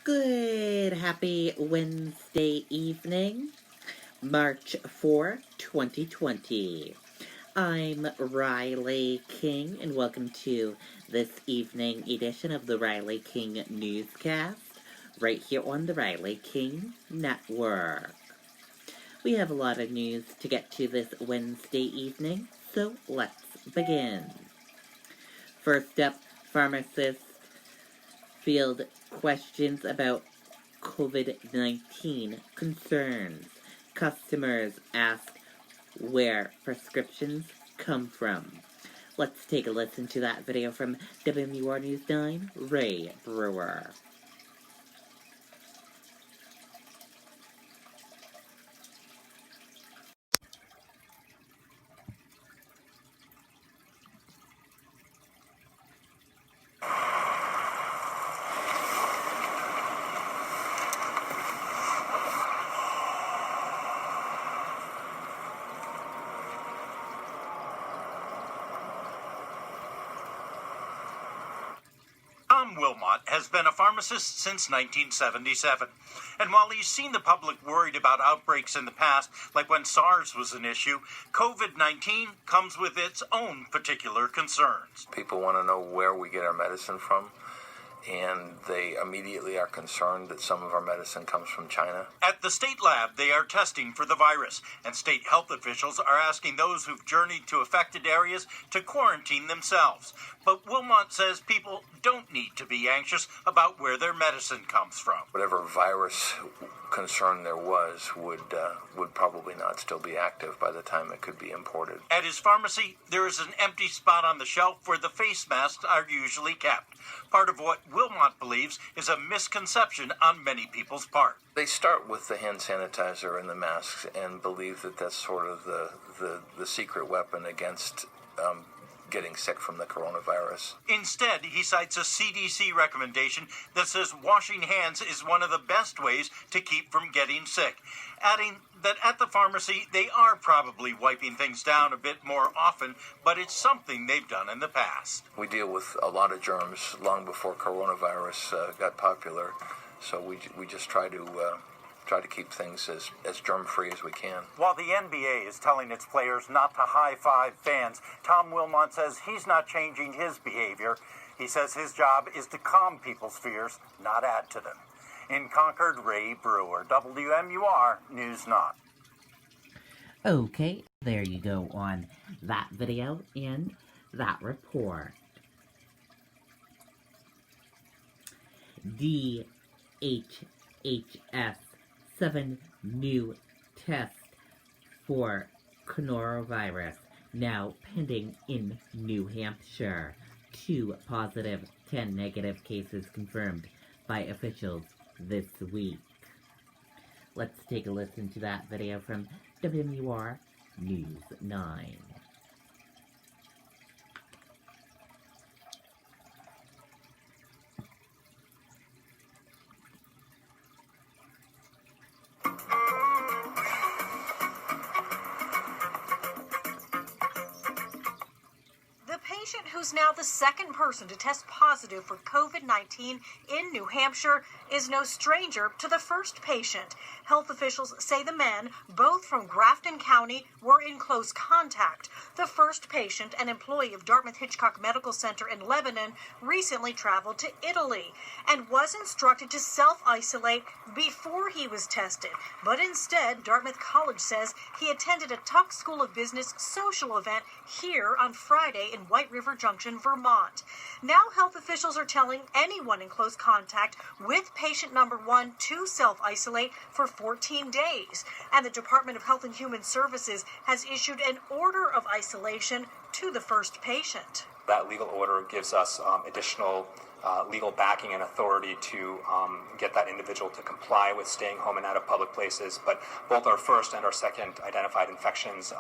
Good, happy Wednesday evening, March 4, 2020. I'm Riley King, and welcome to this evening edition of the Riley King Newscast, right here on the Riley King Network. We have a lot of news to get to this Wednesday evening, so let's begin. First up, pharmacists field questions about COVID-19 concerns. Customers ask where prescriptions come from. Let's take a listen to that video from WMUR News 9, Ray Brewer. Tom Wilmot has been a pharmacist since 1977. And while he's seen the public worried about outbreaks in the past, like when SARS was an issue, COVID-19 comes with its own particular concerns. People want to know where we get our medicine from, and they immediately are concerned that some of our medicine comes from China. At the state lab, they are testing for the virus, and state health officials are asking those who've journeyed to affected areas to quarantine themselves. But Wilmot says people don't need to be anxious about where their medicine comes from. Whatever virus concern there was would probably not still be active by the time it could be imported. At his pharmacy, there is an empty spot on the shelf where the face masks are usually kept. Part of what Wilmot believes is a misconception on many people's part. They start with the hand sanitizer and the masks and believe that that's sort of the secret weapon against getting sick from the coronavirus. Instead, he cites a CDC recommendation that says washing hands is one of the best ways to keep from getting sick, adding that at the pharmacy they are probably wiping things down a bit more often, but it's something they've done in the past. We deal with a lot of germs long before coronavirus got popular, so we just try to keep things as germ-free as we can. While the NBA is telling its players not to high-five fans, Tom Wilmot says he's not changing his behavior. He says his job is to calm people's fears, not add to them. In Concord, Ray Brewer, WMUR News 9. Okay, there you go on that video and that report. DHHS 7 new tests for coronavirus now pending in New Hampshire. 2 positive, 10 negative cases confirmed by officials this week. Let's take a listen to that video from WMUR News 9. Who's now the second person to test positive for COVID-19 in New Hampshire, is no stranger to the first patient. Health officials say the men, both from Grafton County, were in close contact. The first patient, an employee of Dartmouth-Hitchcock Medical Center in Lebanon, recently traveled to Italy and was instructed to self-isolate before he was tested. But instead, Dartmouth College says he attended a Tuck School of Business social event here on Friday in White River Junction, Vermont. Now health officials are telling anyone in close contact with patient number 1 to self-isolate for 14 days. And the Department of Health and Human Services has issued an order of isolation to the first patient. That legal order gives us additional legal backing and authority to get that individual to comply with staying home and out of public places. But both our first and our second identified infections,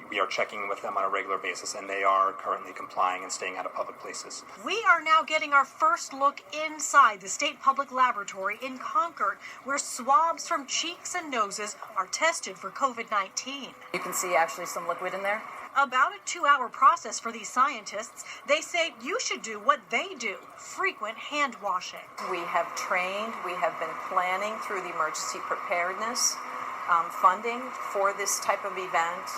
we are checking with them on a regular basis, and they are currently complying and staying out of public places. We are now getting our first look inside the State Public Laboratory in Concord, where swabs from cheeks and noses are tested for COVID-19. You can see actually some liquid in there. About a 2-hour process for these scientists. They say you should do what they do, frequent hand washing. We have trained, we have been planning through the emergency preparedness funding for this type of event.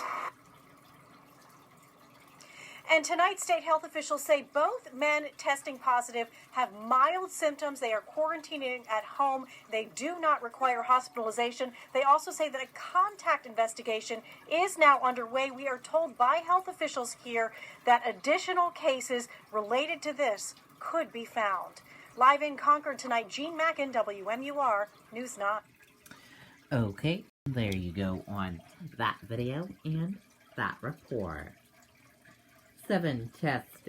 And tonight, state health officials say both men testing positive have mild symptoms. They are quarantining at home. They do not require hospitalization. They also say that a contact investigation is now underway. We are told by health officials here that additional cases related to this could be found. Live in Concord tonight, Jean Mackin, WMUR News 9. Okay, there you go on that video and that report. 7 tests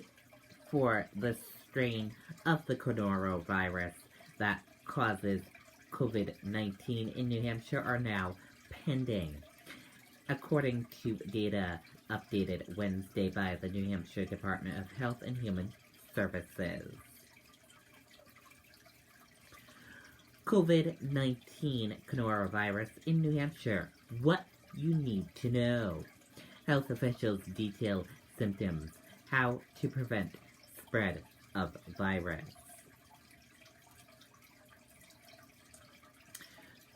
for the strain of the coronavirus that causes COVID-19 in New Hampshire are now pending, according to data updated Wednesday by the New Hampshire Department of Health and Human Services. COVID-19 coronavirus in New Hampshire. What you need to know. Health officials detail symptoms, how to prevent spread of virus.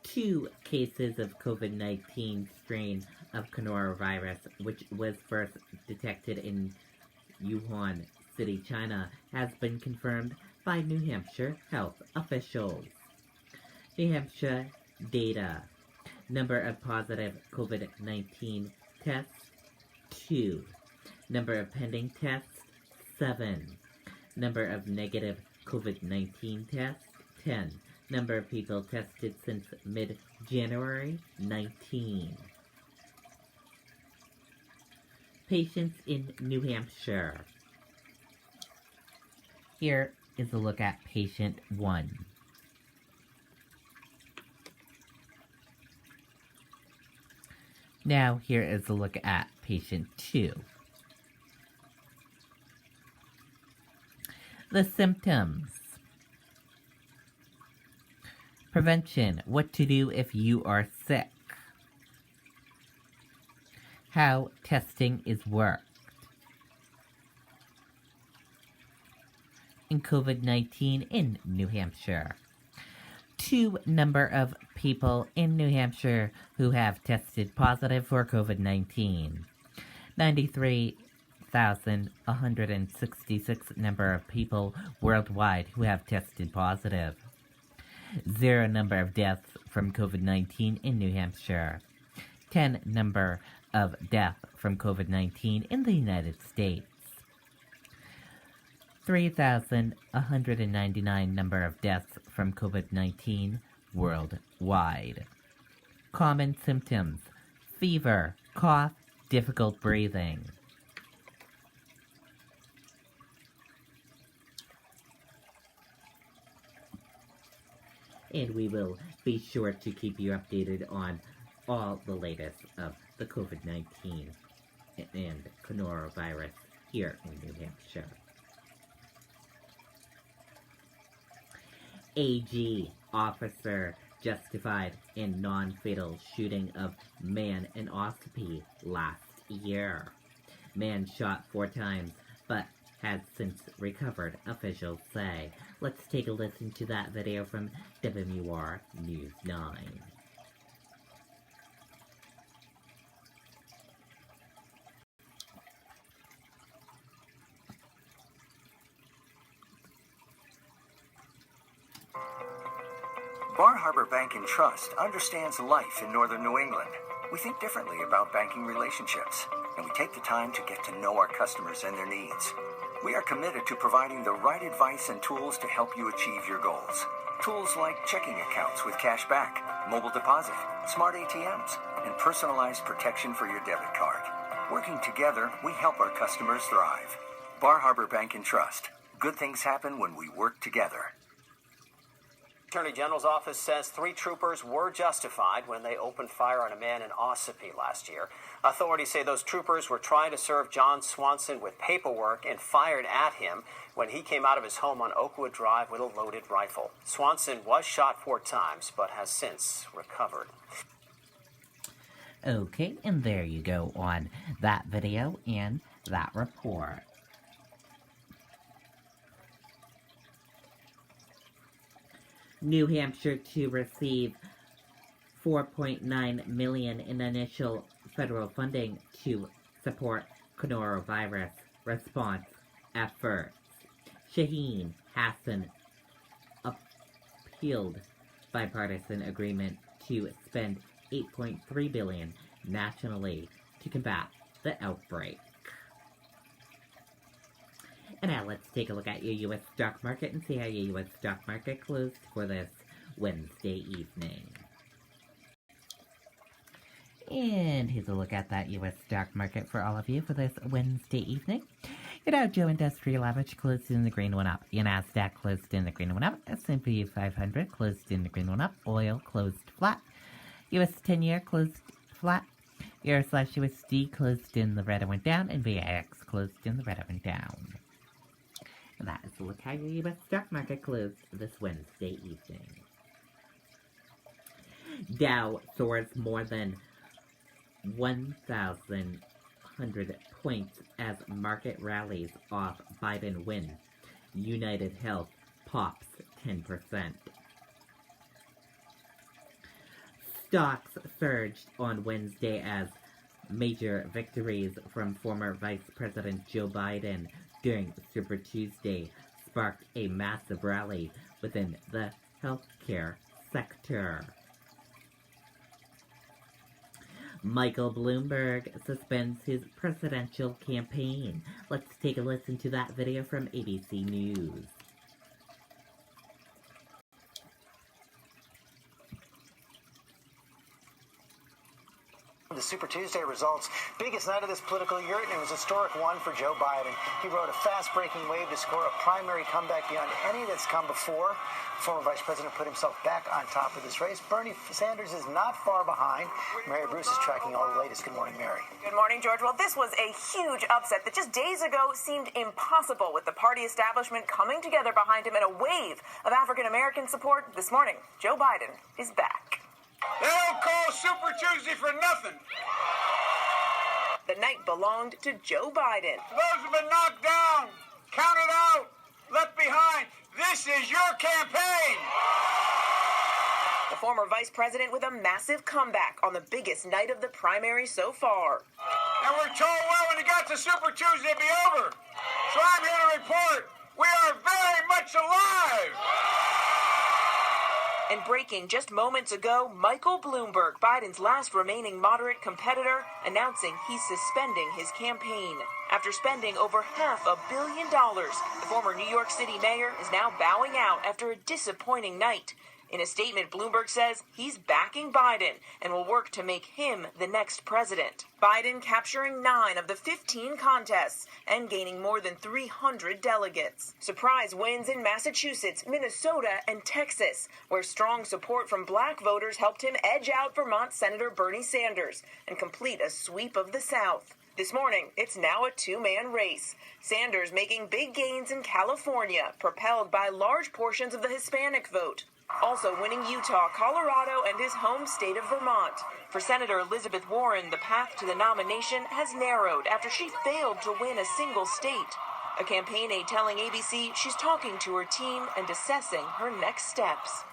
2 cases of COVID-19 strain of coronavirus, which was first detected in Wuhan City, China, has been confirmed by New Hampshire health officials. New Hampshire data. Number of positive COVID-19 tests, 2. Number of pending tests, 7. Number of negative COVID-19 tests, 10. Number of people tested since mid-January, 19. Patients in New Hampshire. Here is a look at patient 1. Now here is a look at patient 2. The symptoms. Prevention. What to do if you are sick. How testing is worked. In COVID-19 in New Hampshire. 2 number of people in New Hampshire who have tested positive for COVID-19. 93,166 number of people worldwide who have tested positive. 0 number of deaths from COVID-19 in New Hampshire. 10 number of deaths from COVID-19 in the United States. 3,199 number of deaths from COVID-19 worldwide. Common symptoms: fever, cough, difficult breathing. And we will be sure to keep you updated on all the latest of the COVID-19 and coronavirus here in New Hampshire. AG officer justified in non-fatal shooting of man in Ossipee last year. Man shot 4 times, but has since recovered, officials say. Let's take a listen to that video from WMUR News 9. Bar Harbor Bank and Trust understands life in northern New England. We think differently about banking relationships, and we take the time to get to know our customers and their needs. We are committed to providing the right advice and tools to help you achieve your goals. Tools like checking accounts with cash back, mobile deposit, smart ATMs, and personalized protection for your debit card. Working together, we help our customers thrive. Bar Harbor Bank and Trust. Good things happen when we work together. Attorney General's office says 3 troopers were justified when they opened fire on a man in Ossipee last year. Authorities say those troopers were trying to serve John Swanson with paperwork and fired at him when he came out of his home on Oakwood Drive with a loaded rifle. Swanson was shot 4 times, but has since recovered. Okay, and there you go on that video and that report. New Hampshire to receive $4.9 million in initial federal funding to support coronavirus response efforts. Shaheen Hassan appealed bipartisan agreement to spend $8.3 billion nationally to combat the outbreak. And now let's take a look at your U.S. stock market and see how your U.S. stock market closed for this Wednesday evening. And here's a look at that U.S. stock market for all of you for this Wednesday evening. Your Dow Jones Industrial Average closed in the green one up. Your Nasdaq closed in the green one up. S&P 500 closed in the green one up. Oil closed flat. U.S. 10-year closed flat. Euro/USD closed in the red and went down. And VIX closed in the red and went down. And that is a look how your U.S. stock market closed this Wednesday evening. Dow soars more than 1,100 points as market rallies off Biden win. United Health pops 10%. Stocks surged on Wednesday as major victories from former Vice President Joe Biden during Super Tuesday sparked a massive rally within the healthcare sector. Michael Bloomberg suspends his presidential campaign. Let's take a listen to that video from ABC News. The Super Tuesday results, biggest night of this political year, and it was a historic one for Joe Biden. He rode a fast-breaking wave to score a primary comeback beyond any that's come before. Former Vice President put himself back on top of this race. Bernie Sanders is not far behind. Mary Bruce is tracking all the latest. Good morning, Mary. Good morning, George. Well, this was a huge upset that just days ago seemed impossible, with the party establishment coming together behind him in a wave of African-American support. This morning, Joe Biden is back. They don't call Super Tuesday for nothing. The night belonged to Joe Biden. Those who've been knocked down, counted out, left behind, this is your campaign. The former vice president with a massive comeback on the biggest night of the primary so far. And we're told, well, when it got to Super Tuesday, it'd be over. So I'm here to report, we are very much alive. And breaking just moments ago, Michael Bloomberg, Biden's last remaining moderate competitor, announcing he's suspending his campaign. After spending over $500 million, the former New York City mayor is now bowing out after a disappointing night. In a statement, Bloomberg says he's backing Biden and will work to make him the next president. Biden capturing 9 of the 15 contests and gaining more than 300 delegates. Surprise wins in Massachusetts, Minnesota, and Texas, where strong support from black voters helped him edge out Vermont Senator Bernie Sanders and complete a sweep of the South. This morning, it's now a two-man race. Sanders making big gains in California, propelled by large portions of the Hispanic vote. Also winning Utah, Colorado, and his home state of Vermont. For Senator Elizabeth Warren, the path to the nomination has narrowed after she failed to win a single state. A campaign aide telling ABC she's talking to her team and assessing her next steps.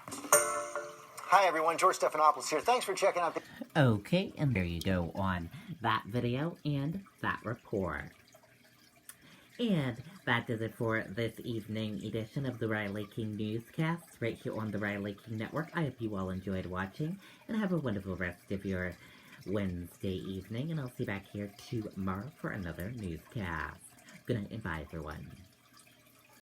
Hi, everyone. George Stephanopoulos here. Thanks for checking out the... Okay, and there you go on that video and that report. And that does it for this evening edition of the Riley King Newscast, right here on the Riley King Network. I hope you all enjoyed watching, and have a wonderful rest of your Wednesday evening, and I'll see you back here tomorrow for another newscast. Good night, and bye, everyone.